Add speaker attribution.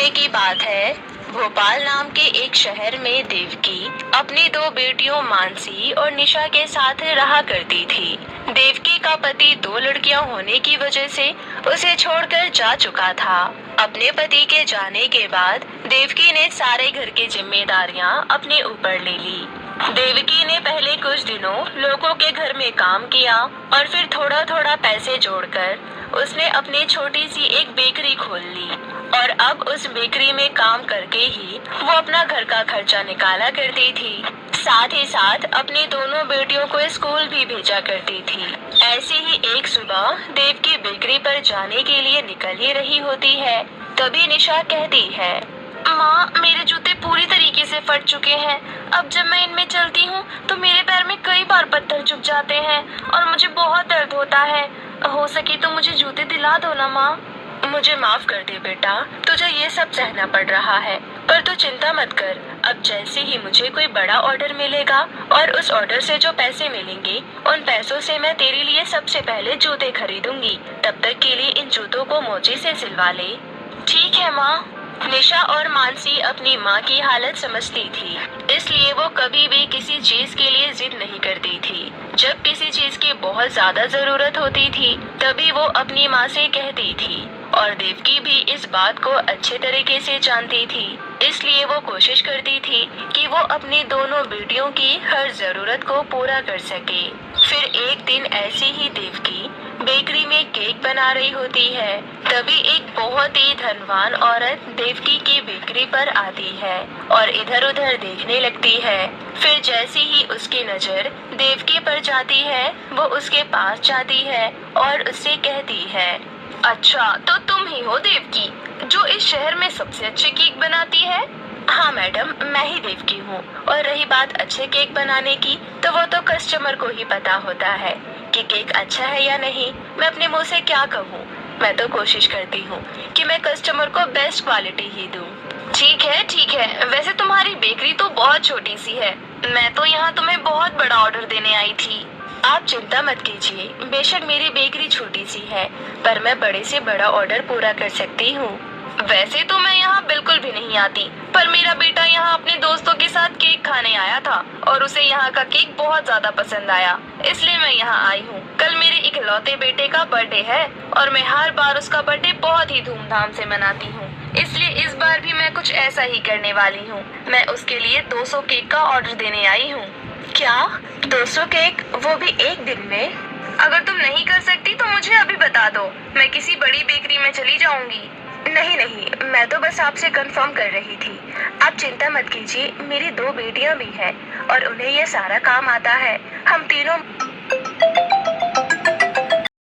Speaker 1: समय की बात है। भोपाल नाम के एक शहर में देवकी अपनी दो बेटियों मानसी और निशा के साथ रहा करती थी। देवकी का पति दो लड़कियां होने की वजह से उसे छोड़कर जा चुका था। अपने पति के जाने के बाद देवकी ने सारे घर की जिम्मेदारियां अपने ऊपर ले ली। देवकी ने पहले कुछ दिनों लोगों के घर में काम किया और फिर थोड़ा थोड़ा पैसे जोड़कर उसने अपनी छोटी सी एक बेकरी खोल ली और अब उस बेकरी में काम करके ही वो अपना घर का खर्चा निकाला करती थी। साथ ही साथ अपनी दोनों बेटियों को स्कूल भी भेजा करती थी। ऐसे ही एक सुबह देवकी बेकरी पर जाने के लिए निकल ही रही होती है, तभी निशा कहती है,
Speaker 2: माँ, मेरे जूते पूरी तरीके से फट चुके हैं। अब जब मैं इनमें चलती हूँ तो मेरे पैर में कई बार पत्थर चुभ जाते हैं और मुझे बहुत दर्द होता है। हो सके तो मुझे जूते दिला दो ना माँ।
Speaker 1: मुझे माफ कर दे बेटा, तुझे ये सब सहना पड़ रहा है, पर तू चिंता मत कर। अब जैसे ही मुझे कोई बड़ा ऑर्डर मिलेगा और उस ऑर्डर से जो पैसे मिलेंगे उन पैसों से मैं तेरे लिए सबसे पहले जूते खरीदूंगी। तब तक के लिए इन जूतों को मोची से सिलवा ले।
Speaker 2: ठीक है माँ।
Speaker 1: निशा और मानसी अपनी माँ की हालत समझती थी, इसलिए वो कभी भी किसी चीज के लिए जिद नहीं करती थी। जब किसी चीज की बहुत ज्यादा जरूरत होती थी तभी वो अपनी माँ से कहती थी और देवकी भी इस बात को अच्छे तरीके से जानती थी, इसलिए वो कोशिश करती थी कि वो अपनी दोनों बेटियों की हर जरूरत को पूरा कर सके। फिर एक दिन ऐसे ही देवकी बेकरी में केक बना रही होती है, तभी एक बहुत ही धनवान औरत देवकी की बेकरी पर आती है और इधर उधर देखने लगती है। फिर जैसे ही उसकी नजर देवकी पर जाती है वो उसके पास जाती है और उससे कहती है,
Speaker 2: अच्छा, तो तुम ही हो देवकी जो इस शहर में सबसे अच्छे केक बनाती है?
Speaker 1: हाँ मैडम, मैं ही देवकी हूँ। और रही बात अच्छे केक बनाने की, तो वो तो कस्टमर को ही पता होता है कि केक अच्छा है या नहीं। मैं अपने मुंह से क्या कहूँ, मैं तो कोशिश करती हूँ कि मैं कस्टमर को बेस्ट क्वालिटी ही दूँ।
Speaker 2: ठीक है। वैसे तुम्हारी बेकरी तो बहुत छोटी सी है। मैं तो यहाँ तुम्हें बहुत बड़ा ऑर्डर देने आई थी।
Speaker 1: आप चिंता मत कीजिए, बेशक मेरी बेकरी छोटी सी है पर मैं बड़े से बड़ा ऑर्डर पूरा कर सकती हूँ।
Speaker 2: वैसे तो मैं यहाँ बिल्कुल भी नहीं आती, पर मेरा बेटा यहाँ अपने दोस्तों के साथ केक खाने आया था और उसे यहाँ का केक बहुत ज्यादा पसंद आया, इसलिए मैं यहाँ आई हूँ। कल मेरे इकलौते बेटे का बर्थडे है और मैं हर बार उसका बर्थडे बहुत ही धूमधाम से मनाती हूँ, इसलिए इस बार भी मैं कुछ ऐसा ही करने वाली हूँ। मैं उसके लिए 200 केक का ऑर्डर देने आई हूँ।
Speaker 1: क्या 200 केक, वो भी एक दिन में?
Speaker 2: अगर तुम नहीं कर सकती तो मुझे अभी बता दो, मैं किसी बड़ी बेकरी में चली जाऊंगी।
Speaker 1: नहीं, मैं तो बस आपसे कंफर्म कर रही थी। आप चिंता मत कीजिए, मेरी दो बेटियां भी हैं और उन्हें ये सारा काम आता है। हम तीनों